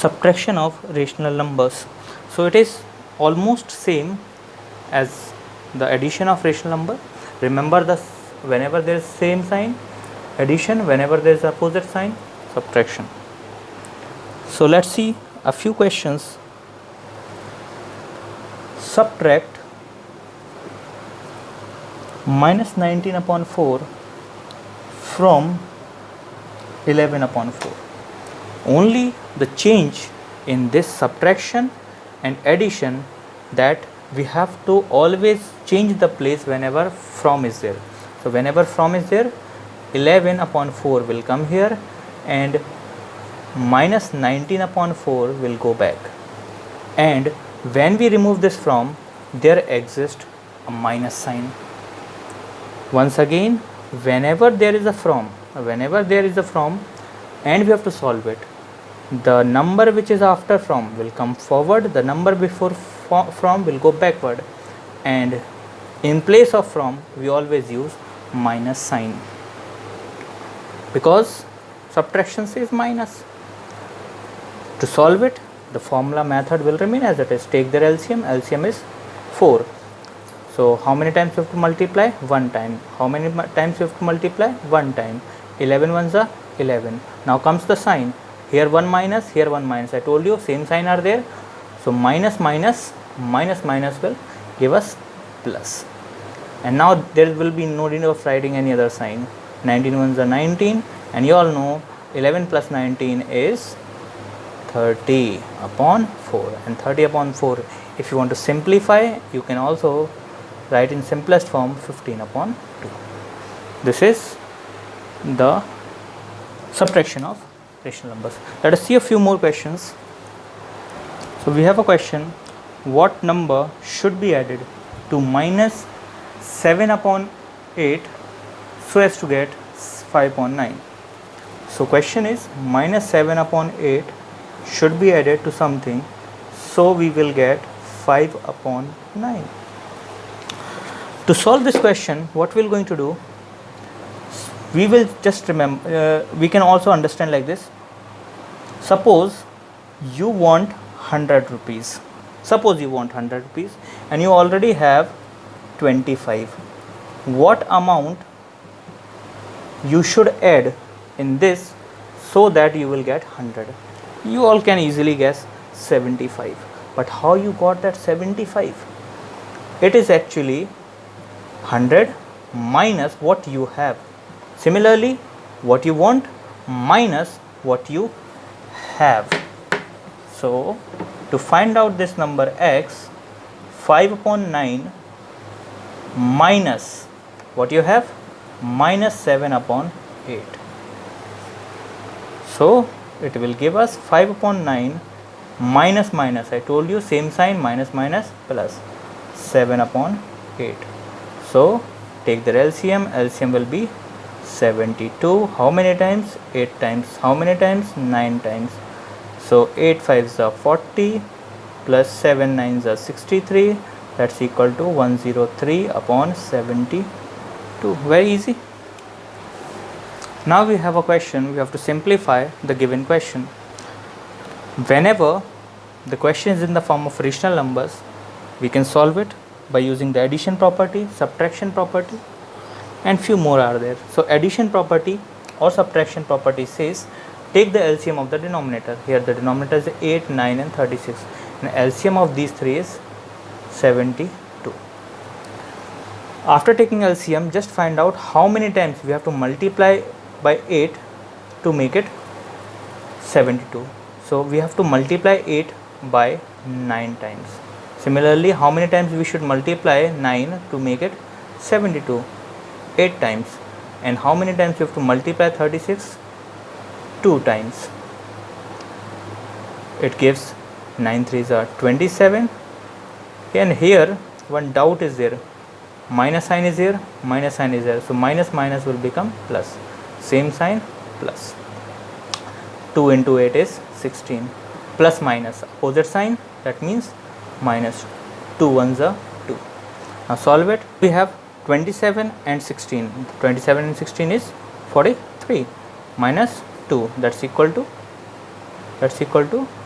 subtraction of rational numbers. So it is almost same as the addition of rational number. Remember, whenever there is same sign, addition; whenever there is opposite sign, subtraction. So let's see a few questions. Subtract minus 19 upon 4 from 11 upon 4. Only the change in this subtraction and addition, that we have to always change the place whenever from is there. So whenever from is there, 11 upon 4 will come here and minus 19 upon 4 will go back. And when we remove this from, there exists a minus sign. Once again, whenever there is a from and we have to solve it, the number which is after from will come forward, the number before from will go backward, and in place of from we always use minus sign, because subtraction says minus. To solve it, the formula method will remain as it is. Take their LCM. LCM is 4. So how many times you have to multiply? 1 time. How many times you have to multiply? 1 time. 11 ones are 11. Now comes the sign. Here 1 minus, here 1 minus. I told you same sign are there. So minus minus will give us plus. And now there will be no need of writing any other sign. 19 ones are 19, and you all know 11 plus 19 is 30 upon 4. And 30 upon 4, if you want to simplify, you can also write in simplest form 15 upon 2. This is the subtraction of rational numbers. Let us see a few more questions. So we have a question: what number should be added to minus 7 upon 8 so as to get 5 upon 9? So question is, minus 7 upon 8 should be added to something, so we will get 5 upon 9. To solve this question, what we are going to do, we will just remember, we can also understand like this. Suppose you want 100 rupees. Suppose you want 100 rupees and you already have 25. What amount you should add in this so that you will get 100? You all can easily guess 75. But how you got that 75? It is actually 100 minus what you have. Similarly, what you want minus what you have. So to find out this number x, 5 upon 9 minus what you have, minus 7 upon 8. So it will give us 5 upon 9 minus minus. I told you same sign, minus minus plus 7 upon 8. So take the LCM. LCM will be 72. How many times? 8 times. How many times? 9 times. So 8 5s are 40 plus 7 9s are 63. That's equal to 103 upon 72. Very easy. Now we have a question. We have to simplify the given question. Whenever the question is in the form of rational numbers, we can solve it by using the addition property, subtraction property, and few more are there. So addition property or subtraction property says, take the LCM of the denominator. Here the denominator is 8, 9 and 36. And LCM of these three is 72. After taking LCM, just find out how many times we have to multiply by 8 to make it 72. So we have to multiply 8 by 9 times. Similarly, how many times we should multiply 9 to make it 72? 8 times. And how many times we have to multiply 36? 2 times. It gives 9 3s are 27. And here one doubt is there. Minus sign is here, minus sign is there. So minus minus will become plus. Same sign, plus. 2 into 8 is 16. Plus minus, opposite sign, that means minus. 2 ones are 2. Now solve it. We have 27 and 16. 27 and 16 is 43. Minus 2, that's equal to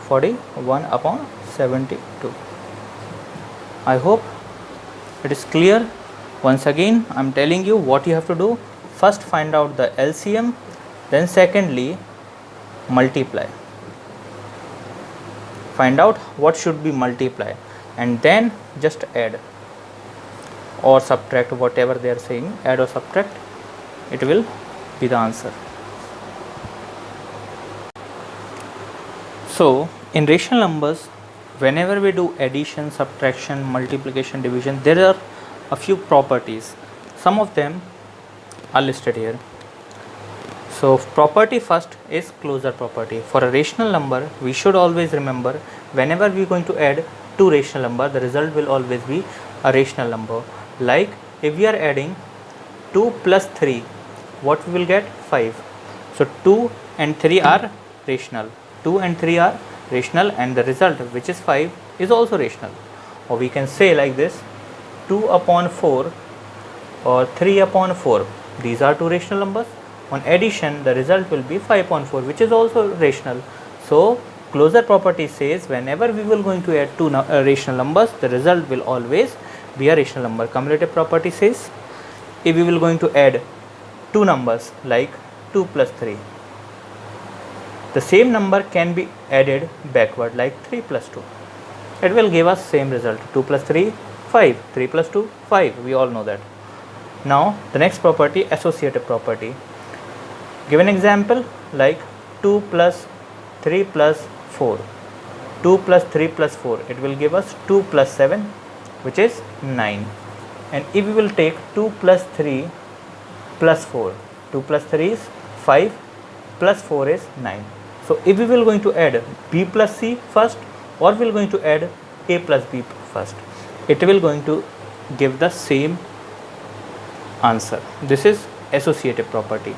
41 upon 72. I hope it is clear. Once again I am telling you what you have to do. First find out the LCM, then secondly multiply. Find out what should be multiply and then just add or subtract, whatever they are saying, add or subtract, it will be the answer. So in rational numbers, whenever we do addition, subtraction, multiplication, division, there are a few properties. Some of them are listed here. So property first is closure property. For a rational number, we should always remember, whenever we are going to add two rational number, the result will always be a rational number. Like if we are adding 2 plus 3, what we will get? 5. So 2 and 3 are rational. 2 and 3 are rational, and the result, which is 5, is also rational. Or we can say like this, 2 upon 4 or 3 upon 4, these are two rational numbers. On addition, the result will be 5 upon 4, which is also rational. So closure property says whenever we will going to add two rational numbers, the result will always be a rational number. Cumulative property says if we will going to add two numbers like 2 plus 3, the same number can be added backward like 3 plus 2. It will give us same result. 2 plus 3, 5. 3 plus 2, 5. We all know that. Now the next property, associative property. Give an example like 2 plus 3 plus 4. 2 plus 3 plus 4. It will give us 2 plus 7, which is 9. And if we will take 2 plus 3 plus 4, 2 plus 3 is 5 plus 4 is 9. So if we will going to add b plus c first, or we will going to add a plus b first, it will going to give the same answer. This is associative property.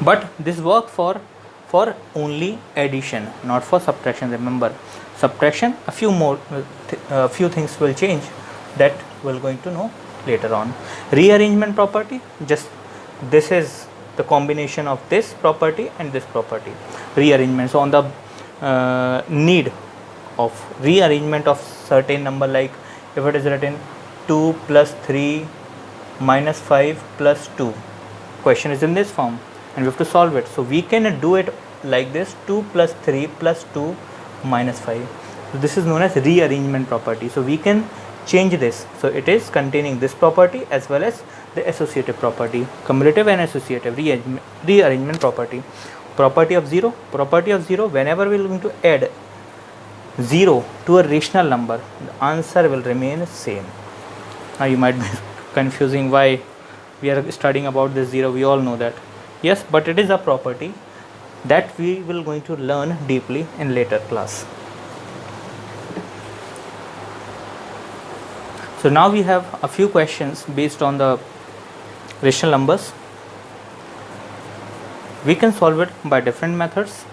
But this work for only addition, not for subtraction. Remember, subtraction, a few things will change, that we're going to know later on. Rearrangement property, just this is the combination of this property and this property. Rearrangement. So on the need of rearrangement of certain number, like if it is written 2 plus 3 minus 5 plus 2, question is in this form and we have to solve it. So we can do it like this, 2 plus 3 plus 2 minus 5. So this is known as rearrangement property. So we can change this. So it is containing this property as well as the associative property, cumulative and associative rearrangement property. Property of 0. Property of 0, whenever we are going to add 0 to a rational number, the answer will remain same. Now you might be confusing why we are studying about this 0. We all know that. Yes, but it is a property that we will going to learn deeply in later class. So now we have a few questions based on the rational numbers. We can solve it by different methods,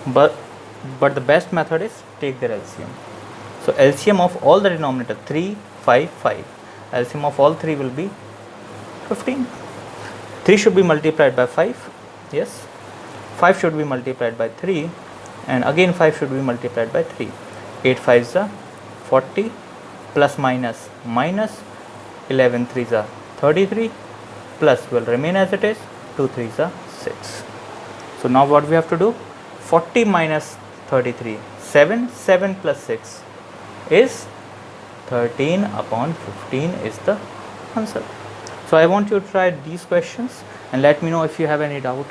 but the best method is take their LCM. So LCM of all the denominator 3, 5, 5. LCM of all three will be 15. 3 should be multiplied by 5. Yes. 5 should be multiplied by 3, and again 5 should be multiplied by 3. 8 5s are 40, plus minus minus 11 3s are 33, plus will remain as it is, 2 3s are 6. So now what we have to do? 40 minus 33, 7, 7 plus 6 is 13 upon 15 is the answer. So I want you to try these questions and let me know if you have any doubt.